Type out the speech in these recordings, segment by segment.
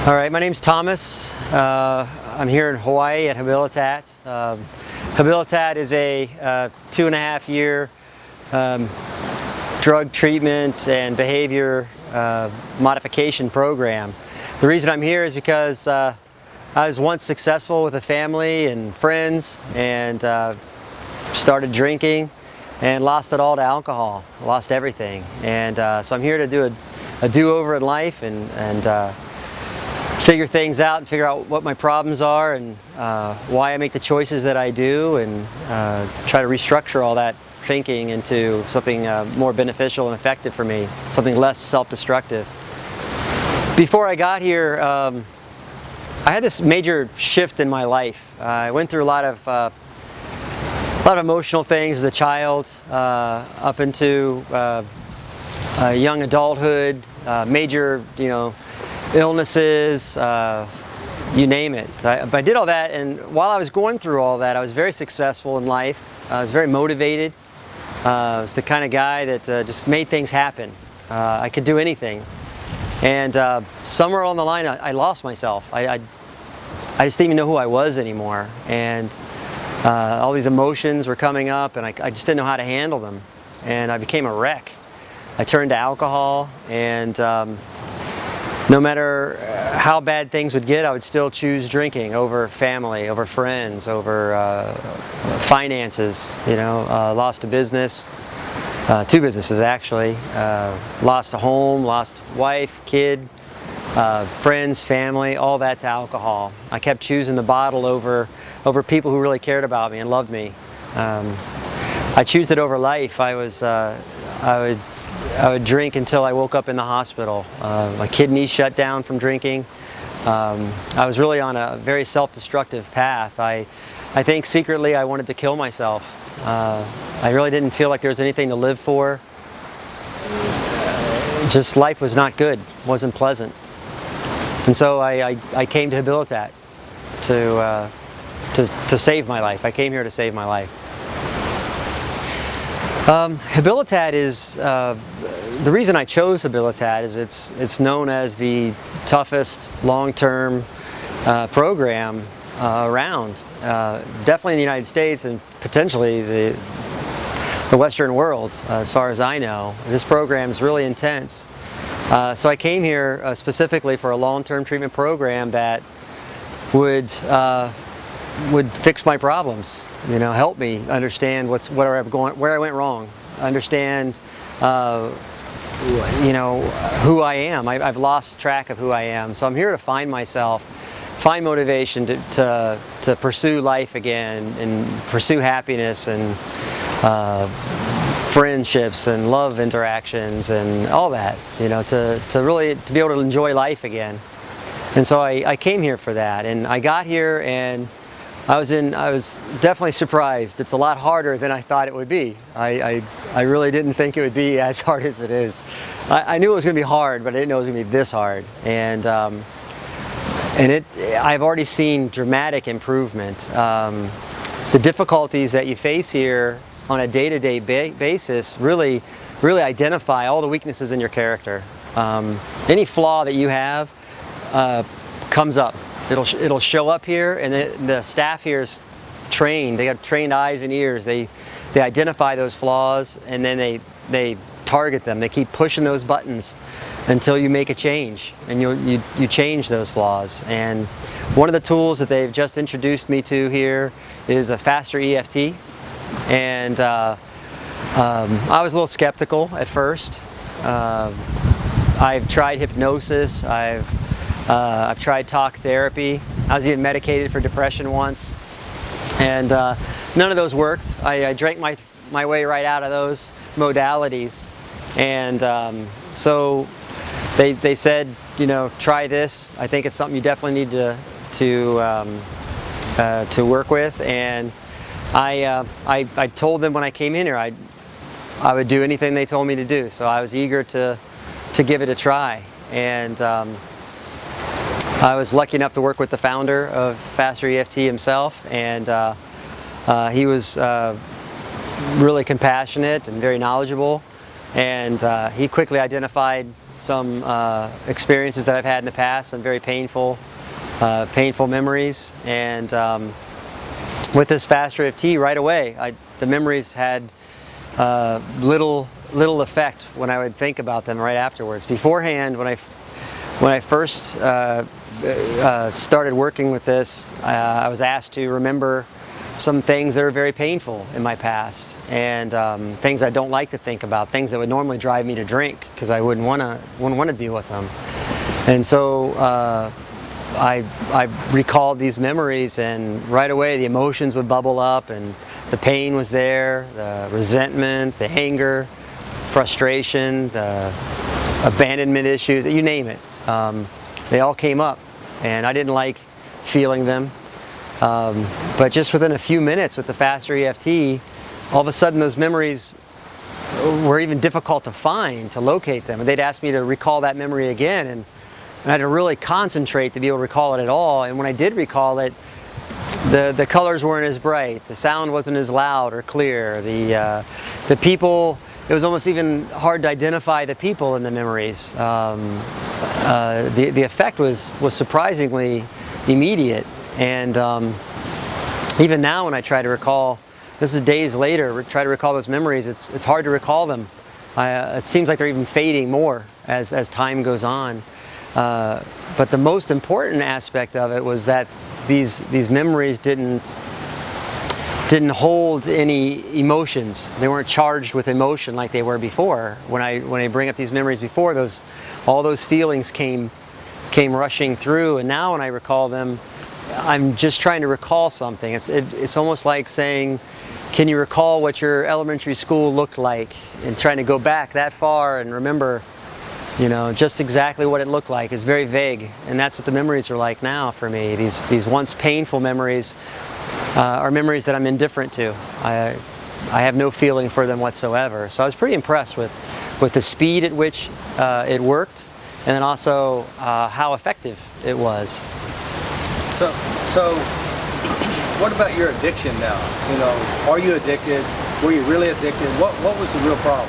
All right, my name's Thomas. I'm here in Hawaii at Habilitate. Habilitate is a 2.5-year drug treatment and behavior modification program. The reason I'm here is because I was once successful with a family and friends, and started drinking and lost it all to alcohol, lost everything. And so I'm here to do a do-over in life and figure things out and figure out what my problems are and why I make the choices that I do, and try to restructure all that thinking into something more beneficial and effective for me, something less self-destructive. Before I got here, I had this major shift in my life. I went through a lot of emotional things as a child, up into young adulthood, major, illnesses, you name it. But I did all that, and while I was going through all that, I was very successful in life. I was very motivated. I was the kind of guy that just made things happen. I could do anything. And somewhere along the line, I lost myself. I just didn't even know who I was anymore. And all these emotions were coming up, and I just didn't know how to handle them. And I became a wreck. I turned to alcohol, and no matter how bad things would get, I would still choose drinking over family, over friends, over finances. Lost a business, 2 businesses actually. Lost a home, lost wife, kid, friends, family, all that to alcohol. I kept choosing the bottle over people who really cared about me and loved me. I choose it over life. I would drink until I woke up in the hospital. My kidneys shut down from drinking. I was really on a very self-destructive path. I think secretly I wanted to kill myself. I really didn't feel like there was anything to live for. Just life was not good, wasn't pleasant. And so I came to Habilitate to save my life. I came here to save my life. Habilitate is, the reason I chose Habilitate is it's known as the toughest long-term program around, definitely in the United States and potentially the Western world, as far as I know. This program is really intense. So I came here specifically for a long-term treatment program that would fix my problems, help me understand where I went wrong, understand, who I am. I've lost track of who I am. So I'm here to find myself, find motivation to pursue life again and pursue happiness and friendships and love interactions and all that, to really be able to enjoy life again. And so I came here for that, and I got here and I was definitely surprised. It's a lot harder than I thought it would be. I really didn't think it would be as hard as it is. I knew it was going to be hard, but I didn't know it was going to be this hard. And I've already seen dramatic improvement. The difficulties that you face here on a day-to-day basis really identify all the weaknesses in your character. Any flaw that you have comes up. It'll show up here, and the staff here is trained. They have trained eyes and ears. They identify those flaws, and then they target them. They keep pushing those buttons until you make a change, and you change those flaws. And one of the tools that they've just introduced me to here is a FasterEFT. And I was a little skeptical at first. I've tried hypnosis. I've tried talk therapy. I was even medicated for depression once, and none of those worked. I drank my way right out of those modalities, and so they said, try this. I think it's something you definitely need to work with. And I told them when I came in here I would do anything they told me to do. So I was eager to give it a try, and I was lucky enough to work with the founder of FasterEFT himself, and he was really compassionate and very knowledgeable, and he quickly identified some experiences that I've had in the past, some very painful memories, and with this FasterEFT right away, the memories had little effect when I would think about them right afterwards. Beforehand, when I first started working with this, I was asked to remember some things that are very painful in my past, and things I don't like to think about, things that would normally drive me to drink because I wouldn't want to deal with them. And so I recalled these memories, and right away the emotions would bubble up, and the pain was there, the resentment, the anger, frustration, the abandonment issues, you name it. They all came up, and I didn't like feeling them. But just within a few minutes with the FasterEFT, all of a sudden those memories were even difficult to find, to locate them. And they'd ask me to recall that memory again, and I had to really concentrate to be able to recall it at all. And when I did recall it, the colors weren't as bright, the sound wasn't as loud or clear, the people, it was almost even hard to identify the people in the memories. The effect was surprisingly immediate. And even now when I try to recall, this is days later, try to recall those memories, it's hard to recall them. It seems like they're even fading more as time goes on. But the most important aspect of it was that these memories didn't hold any emotions. They weren't charged with emotion like they were before. When I bring up these memories before, all those feelings came rushing through, and now when I recall them, I'm just trying to recall something. It's almost like saying, can you recall what your elementary school looked like? And trying to go back that far and remember, just exactly what it looked like. It's very vague, and that's what the memories are like now for me. These once painful memories are memories that I'm indifferent to. I have no feeling for them whatsoever. So I was pretty impressed with the speed at which it worked, and then also how effective it was. So what about your addiction now? Are you addicted? Were you really addicted? What was the real problem?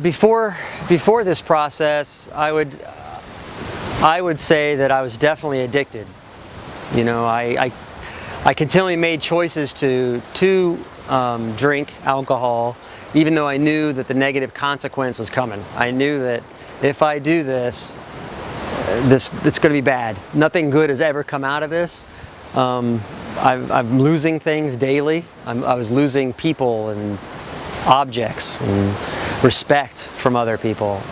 Before this process, I would say that I was definitely addicted. I continually made choices to drink alcohol, even though I knew that the negative consequence was coming. I knew that if I do this, it's going to be bad. Nothing good has ever come out of this. I'm losing things daily. I was losing people and objects and respect from other people.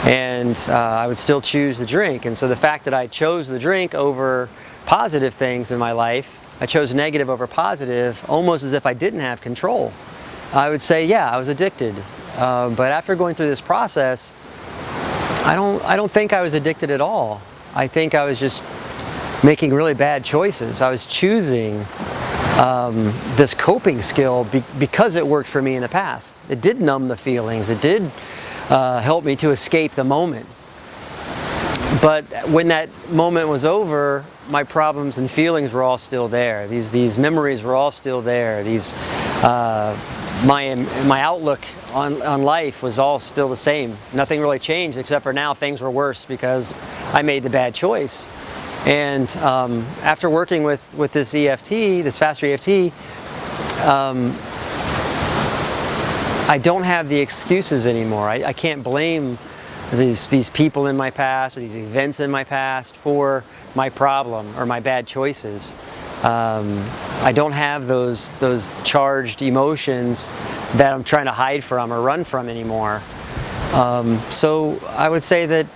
And I would still choose the drink. And so the fact that I chose the drink over positive things in my life, I chose negative over positive, almost as if I didn't have control. I would say, yeah, I was addicted. But after going through this process, I don't think I was addicted at all. I think I was just making really bad choices. I was choosing this coping skill because it worked for me in the past. It did numb the feelings. It did help me to escape the moment. But when that moment was over, my problems and feelings were all still there. These memories were all still there. My outlook on life was all still the same. Nothing really changed, except for now things were worse because I made the bad choice. And after working with this EFT, this FasterEFT, I don't have the excuses anymore. I can't blame these people in my past or these events in my past for my problem or my bad choices. I don't have those charged emotions that I'm trying to hide from or run from anymore. So I would say that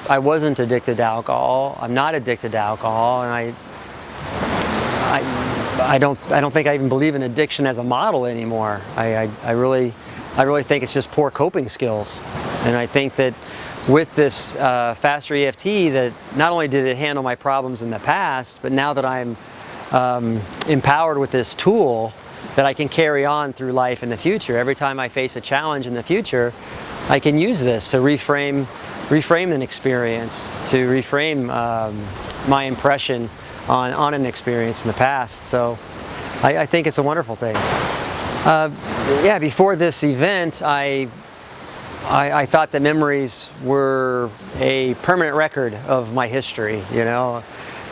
I wasn't addicted to alcohol. I'm not addicted to alcohol, and I don't think I even believe in addiction as a model anymore. I really think it's just poor coping skills. And I think that with this FasterEFT, that not only did it handle my problems in the past, but now that I'm empowered with this tool, that I can carry on through life in the future. Every time I face a challenge in the future, I can use this to reframe an experience, to reframe my impression on an experience in the past. So I think it's a wonderful thing. Yeah, before this event, I I thought that memories were a permanent record of my history, you know,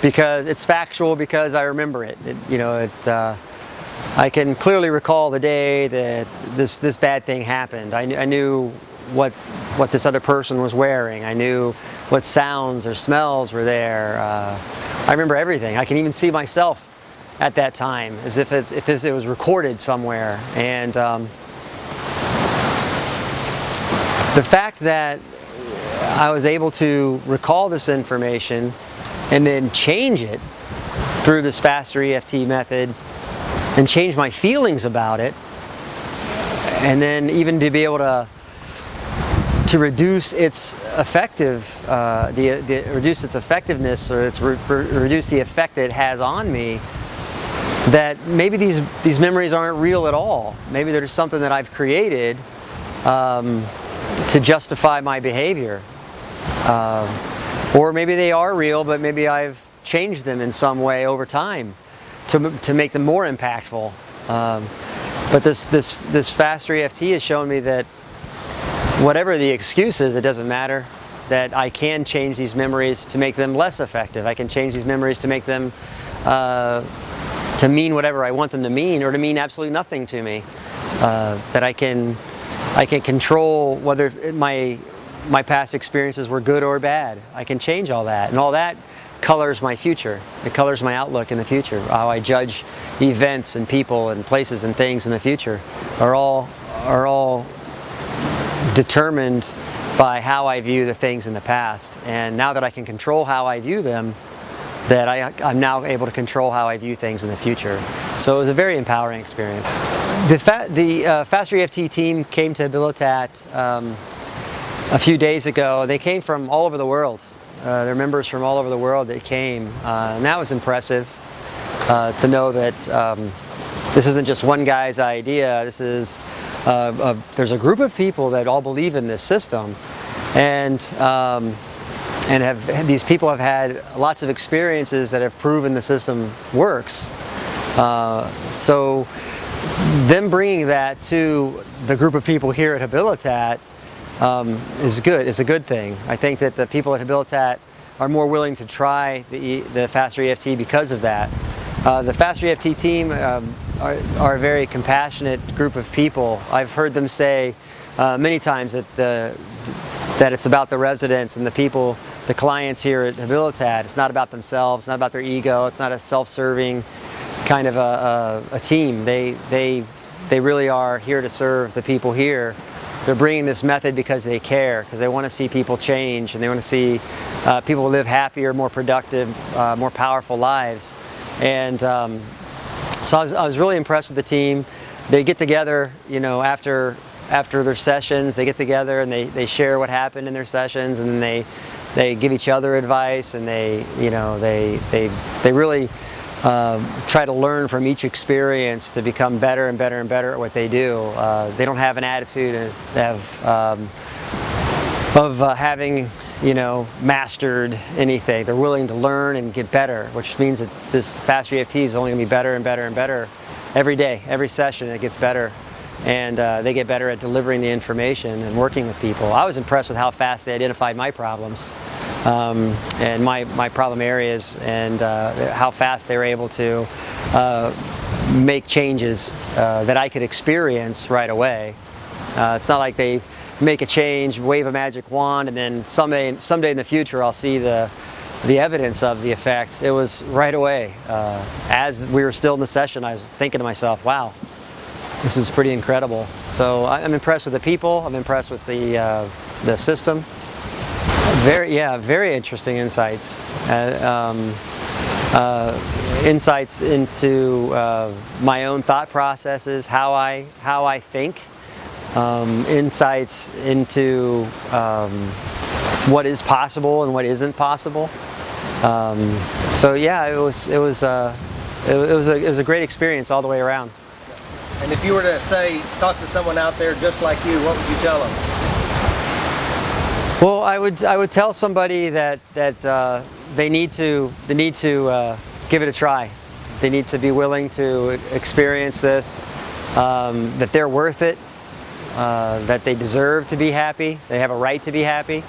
because it's factual, because I remember it. I can clearly recall the day that this bad thing happened. I knew what this other person was wearing. I knew what sounds or smells were there. I remember everything. I can even see myself at that time as if it was recorded somewhere. And the fact that I was able to recall this information and then change it through this FasterEFT method and change my feelings about it, and then even to be able to reduce its reduce its effectiveness, or reduce the effect that it has on me, that maybe these memories aren't real at all. Maybe they're just something that I've created to justify my behavior, or maybe they are real, but maybe I've changed them in some way over time to make them more impactful. But this FasterEFT has shown me that whatever the excuse is, it doesn't matter. That I can change these memories to make them less effective. I can change these memories to make them to mean whatever I want them to mean, or to mean absolutely nothing to me. That I can control whether my past experiences were good or bad. I can change all that, and all that colors my future. It colors my outlook in the future. How I judge events and people and places and things in the future are all determined by how I view the things in the past. And now that I can control how I view them, that I'm now able to control how I view things in the future. So it was a very empowering experience. The FasterEFT team came to Habilitate a few days ago. They came from all over the world. There are members from all over the world that came, and that was impressive to know that this isn't just one guy's idea. This is there's a group of people that all believe in this system, and these people have had lots of experiences that have proven the system works. So them bringing that to the group of people here at Habilitate is good. It's a good thing. I think that the people at Habilitate are more willing to try the FasterEFT because of that. The FasterEFT team are a very compassionate group of people. I've heard them say many times that it's about the residents and the people, the clients here at Habilitate. It's not about themselves, it's not about their ego, it's not a self-serving kind of a team. They really are here to serve the people here. They're bringing this method because they care, because they want to see people change, and they want to see people live happier, more productive, more powerful lives. And so I was really impressed with the team. They get together, you know, after their sessions, they get together and they share what happened in their sessions, and then they give each other advice, and they really try to learn from each experience to become better and better and better at what they do. They don't have an attitude of having, you know, mastered anything. They're willing to learn and get better, which means that this FasterEFT is only going to be better and better and better every day, every session. It gets better, and they get better at delivering the information and working with people. I was impressed with how fast they identified my problems and my problem areas, and how fast they were able to make changes that I could experience right away. It's not like they make a change, wave a magic wand, and then someday in the future I'll see the evidence of the effects. It was right away. As we were still in the session, I was thinking to myself, wow, this is pretty incredible. So I'm impressed with the people. I'm impressed with the system. Very interesting insights. Insights into my own thought processes, how I think. Insights into what is possible and what isn't possible. So yeah, it was a great experience all the way around. And if you were to talk to someone out there just like you, what would you tell them? Well, I would tell somebody that they need to give it a try. They need to be willing to experience this. That they're worth it. that they deserve to be happy, they have a right to be happy,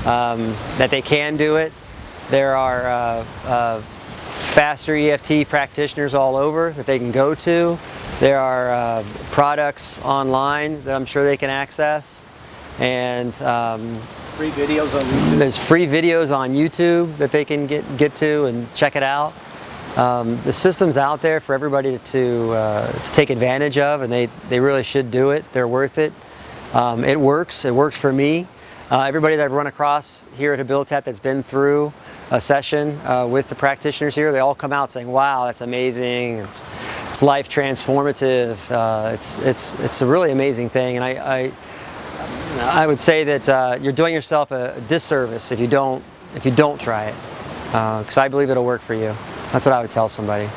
that they can do it. There are FasterEFT practitioners all over that they can go to. There are products online that I'm sure they can access, and free videos on YouTube. there's free videos on YouTube that they can get to and check it out. The system's out there for everybody to take advantage of, and they really should do it. They're worth it. It works. It works for me. Everybody that I've run across here at Habilitate that's been through a session with the practitioners here, they all come out saying, "Wow, that's amazing. It's life transformative. It's a really amazing thing." And I would say that you're doing yourself a disservice if you don't try it, because I believe it'll work for you. That's what I would tell somebody.